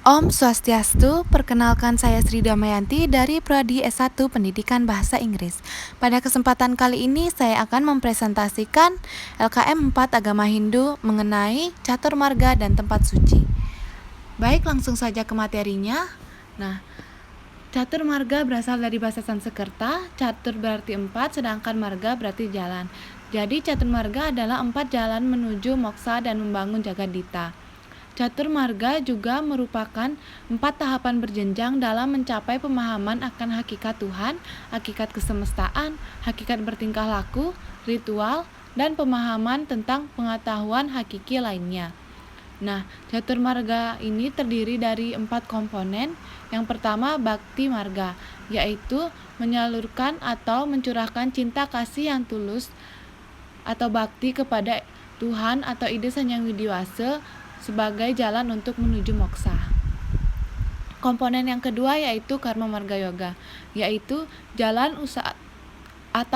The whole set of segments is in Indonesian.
Om Swastiastu, perkenalkan saya Sri Damayanti dari Prodi S1 Pendidikan Bahasa Inggris. Pada kesempatan kali ini saya akan mempresentasikan LKM 4 Agama Hindu mengenai catur marga dan tempat suci. Baik, langsung saja ke materinya. Nah, catur marga berasal dari bahasa Sanskerta. Catur berarti 4, sedangkan marga berarti jalan. Jadi catur marga adalah 4 jalan menuju moksa dan membangun Jagadita. Catur marga juga merupakan 4 tahapan berjenjang dalam mencapai pemahaman akan hakikat Tuhan, hakikat kesemestaan, hakikat bertingkah laku, ritual, dan pemahaman tentang pengetahuan hakiki lainnya. Nah, catur marga ini terdiri dari 4 komponen. Yang pertama, bakti marga, yaitu menyalurkan atau mencurahkan cinta kasih yang tulus atau bakti kepada Tuhan atau ide Sanyang Widiwasa sebagai jalan untuk menuju moksa. Komponen yang kedua yaitu karma marga yoga, yaitu jalan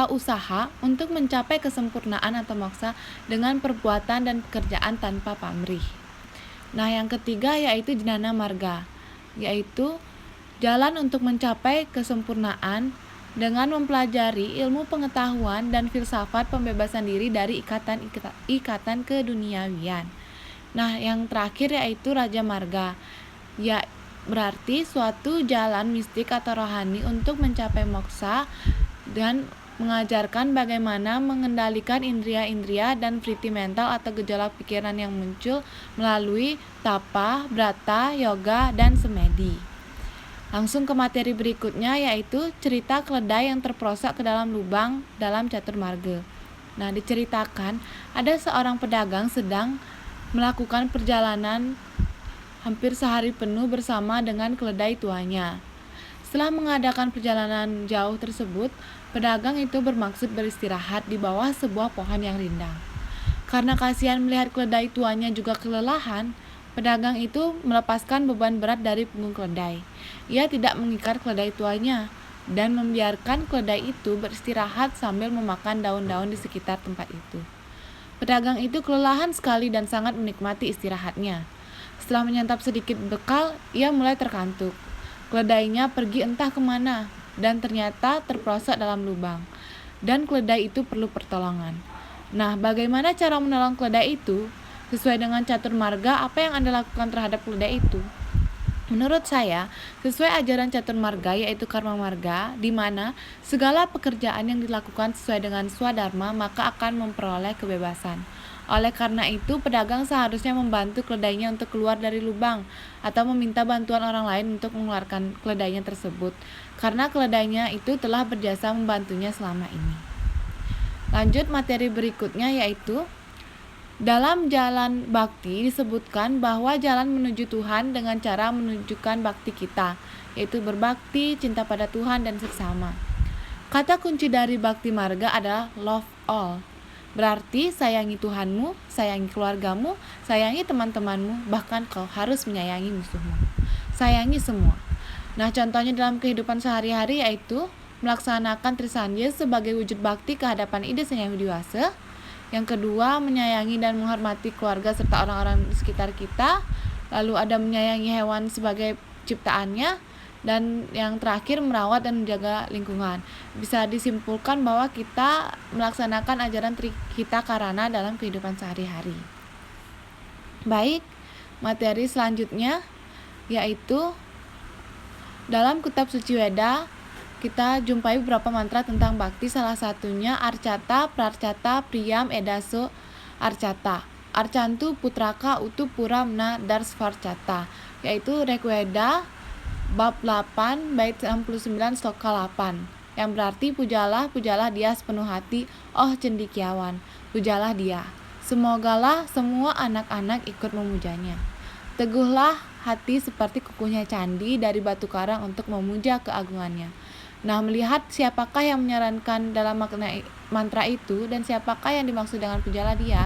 usaha untuk mencapai kesempurnaan atau moksa dengan perbuatan dan pekerjaan tanpa pamrih. Nah, yang ketiga yaitu jnana marga, yaitu jalan untuk mencapai kesempurnaan dengan mempelajari ilmu pengetahuan dan filsafat pembebasan diri dari ikatan keduniawian. Nah, yang terakhir yaitu Raja Marga, ya berarti suatu jalan mistik atau rohani untuk mencapai moksa dan mengajarkan bagaimana mengendalikan indria-indria dan vriti mental atau gejolak pikiran yang muncul melalui tapa, brata, yoga, dan semedi. Langsung ke materi berikutnya yaitu cerita keledai yang terperosok ke dalam lubang dalam catur marga. Nah, diceritakan ada seorang pedagang sedang melakukan perjalanan hampir sehari penuh bersama dengan keledai tuanya. Setelah mengadakan perjalanan jauh tersebut, pedagang itu bermaksud beristirahat di bawah sebuah pohon yang rindang. Karena kasihan melihat keledai tuanya juga kelelahan, pedagang itu melepaskan beban berat dari punggung keledai. Ia tidak mengikat keledai tuanya dan membiarkan keledai itu beristirahat sambil memakan daun-daun di sekitar tempat itu. Pedagang itu kelelahan sekali dan sangat menikmati istirahatnya. Setelah menyantap sedikit bekal, ia mulai terkantuk. Keledainya pergi entah kemana dan ternyata terperosok dalam lubang. Dan keledai itu perlu pertolongan. Nah, bagaimana cara menolong keledai itu? Sesuai dengan catur marga, apa yang Anda lakukan terhadap keledai itu? Menurut saya, sesuai ajaran catur marga yaitu karma marga, di mana segala pekerjaan yang dilakukan sesuai dengan swadharma maka akan memperoleh kebebasan. Oleh karena itu, pedagang seharusnya membantu keledainya untuk keluar dari lubang atau meminta bantuan orang lain untuk mengeluarkan keledainya tersebut, karena keledainya itu telah berjasa membantunya selama ini. Lanjut materi berikutnya yaitu dalam jalan bakti disebutkan bahwa jalan menuju Tuhan dengan cara menunjukkan bakti kita, yaitu berbakti, cinta pada Tuhan, dan sesama. Kata kunci dari bakti marga adalah love all. Berarti sayangi Tuhanmu, sayangi keluargamu, sayangi teman-temanmu, bahkan kau harus menyayangi musuhmu. Sayangi semua. Nah, contohnya dalam kehidupan sehari-hari yaitu melaksanakan Trisandya sebagai wujud bakti ke hadapan ide Sanyang Widiwasa. Yang kedua, menyayangi dan menghormati keluarga serta orang-orang di sekitar kita. Lalu ada menyayangi hewan sebagai ciptaannya. Dan yang terakhir, merawat dan menjaga lingkungan. Bisa disimpulkan bahwa kita melaksanakan ajaran Trihita Karana dalam kehidupan sehari-hari. Baik, materi selanjutnya yaitu dalam kitab suci Weda kita jumpai beberapa mantra tentang bakti, salah satunya Arcata, Prarcata, Priyam, Edaso, Arcata, Arcantu, Putraka, Utu, Puramna, Darsvarcata, yaitu Rigveda bab 8 bait 69 sloka 8, yang berarti pujalah dia sepenuh hati, oh cendikiawan, pujalah dia, semogalah semua anak-anak ikut memujanya. Teguhlah hati seperti kukuhnya candi dari batu karang untuk memuja keagungannya. Nah, melihat siapakah yang menyarankan dalam makna mantra itu dan siapakah yang dimaksud dengan pujalah dia.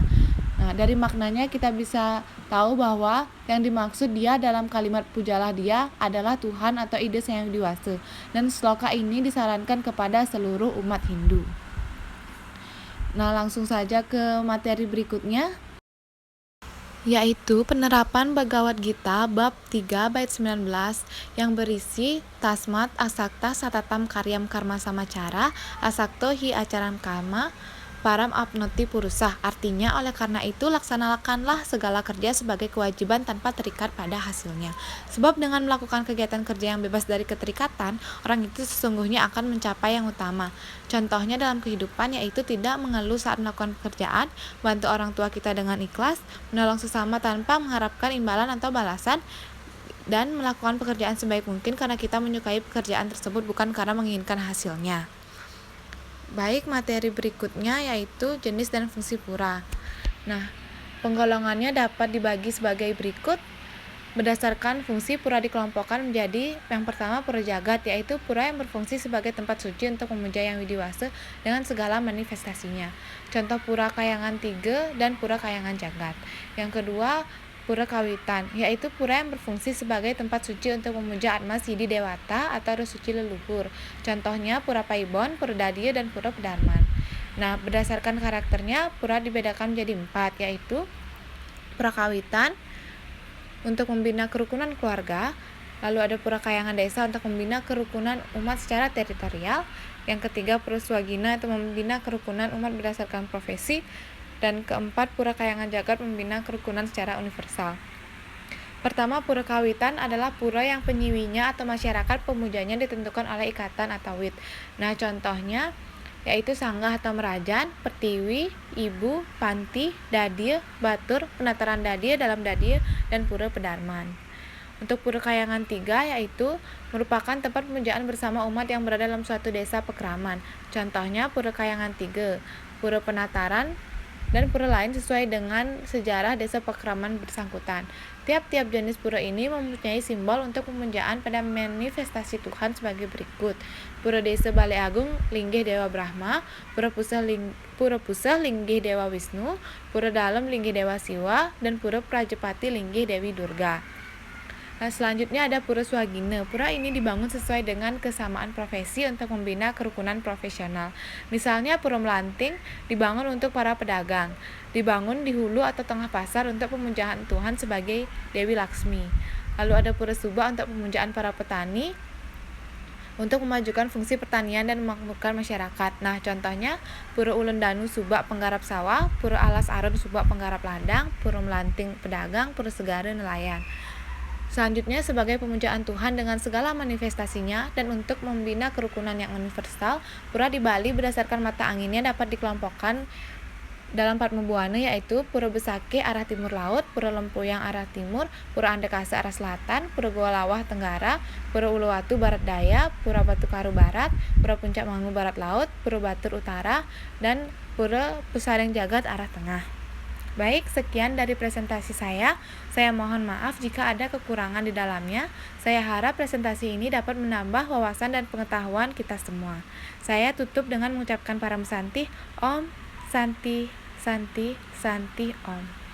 Nah, dari maknanya kita bisa tahu bahwa yang dimaksud dia dalam kalimat pujalah dia adalah Tuhan atau ide Sanyang Widiwasa. Dan sloka ini disarankan kepada seluruh umat Hindu. Nah, langsung saja ke materi berikutnya. yaitu penerapan Bhagavad Gita bab 3 bait 19 yang berisi Tasmat asakta satatam karyam karma samacara asakto hi acaram kama param apnoti purusah. Artinya, oleh karena itu laksanakanlah segala kerja sebagai kewajiban tanpa terikat pada hasilnya. Sebab dengan melakukan kegiatan kerja yang bebas dari keterikatan, orang itu sesungguhnya akan mencapai yang utama. Contohnya dalam kehidupan yaitu tidak mengeluh saat melakukan pekerjaan, bantu orang tua kita dengan ikhlas, menolong sesama tanpa mengharapkan imbalan atau balasan, dan melakukan pekerjaan sebaik mungkin karena kita menyukai pekerjaan tersebut bukan karena menginginkan hasilnya. Baik, materi berikutnya yaitu jenis dan fungsi pura. Nah, penggolongannya dapat dibagi sebagai berikut. Berdasarkan fungsi, pura dikelompokkan menjadi yang pertama pura jagat, yaitu pura yang berfungsi sebagai tempat suci untuk memuja Yang Widiwasa dengan segala manifestasinya. Contoh pura Kayangan 3 dan pura Kayangan Jagat. Yang kedua, pura kawitan, yaitu pura yang berfungsi sebagai tempat suci untuk memuja Atma Siddhi Dewata atau roh suci leluhur. Contohnya pura Paibon, pura Dadia, dan pura Pedarman. Nah, berdasarkan karakternya, pura dibedakan menjadi 4, yaitu pura kawitan untuk membina kerukunan keluarga, lalu ada pura kayangan desa untuk membina kerukunan umat secara teritorial, yang ketiga pura swagina itu membina kerukunan umat berdasarkan profesi, dan keempat, pura kayangan jagat membina kerukunan secara universal. Pertama, pura kawitan adalah pura yang penyiwinya atau masyarakat pemujanya ditentukan oleh ikatan atau wit. Nah, contohnya yaitu sanggah atau merajan, pertiwi, ibu, panti, dadia, batur, penataran dadia dalam dadia, dan pura pedarman. Untuk pura kayangan 3 yaitu merupakan tempat pemujaan bersama umat yang berada dalam suatu desa pekraman. Contohnya pura kayangan 3, pura penataran, dan pura lain sesuai dengan sejarah desa pekraman bersangkutan. Tiap-tiap jenis pura ini mempunyai simbol untuk pemujaan pada manifestasi Tuhan sebagai berikut. Pura Desa Balai Agung linggih Dewa Brahma, pura Puseh linggih Dewa Wisnu, pura Dalem linggih Dewa Siwa, dan pura Prajapati linggih Dewi Durga. Nah, selanjutnya ada pura swagina. Pura ini dibangun sesuai dengan kesamaan profesi untuk membina kerukunan profesional. Misalnya pura melanting dibangun untuk para pedagang, dibangun di hulu atau tengah pasar untuk pemujaan Tuhan sebagai Dewi Laksmi. Lalu ada pura suba untuk pemujaan para petani, untuk memajukan fungsi pertanian dan memakmurkan masyarakat. Nah, contohnya pura ulun danu subak penggarap sawah, pura alas arum subak penggarap ladang, pura melanting pedagang, pura segara nelayan. Selanjutnya sebagai pemujaan Tuhan dengan segala manifestasinya dan untuk membina kerukunan yang universal, pura di Bali berdasarkan mata anginnya dapat dikelompokkan dalam 4 membuana, yaitu pura Besake arah timur laut, pura Lempuyang arah timur, pura Andekasa arah selatan, pura Goa Lawah tenggara, pura Uluwatu barat daya, pura Batu Karu barat, pura Puncak Mangu barat laut, pura Batur utara, dan pura Pusaring Jagat arah tengah. Baik, sekian dari presentasi saya. Saya mohon maaf jika ada kekurangan di dalamnya. Saya harap presentasi ini dapat menambah wawasan dan pengetahuan kita semua. Saya tutup dengan mengucapkan Param Santi, Om Santi Santi Santi Om.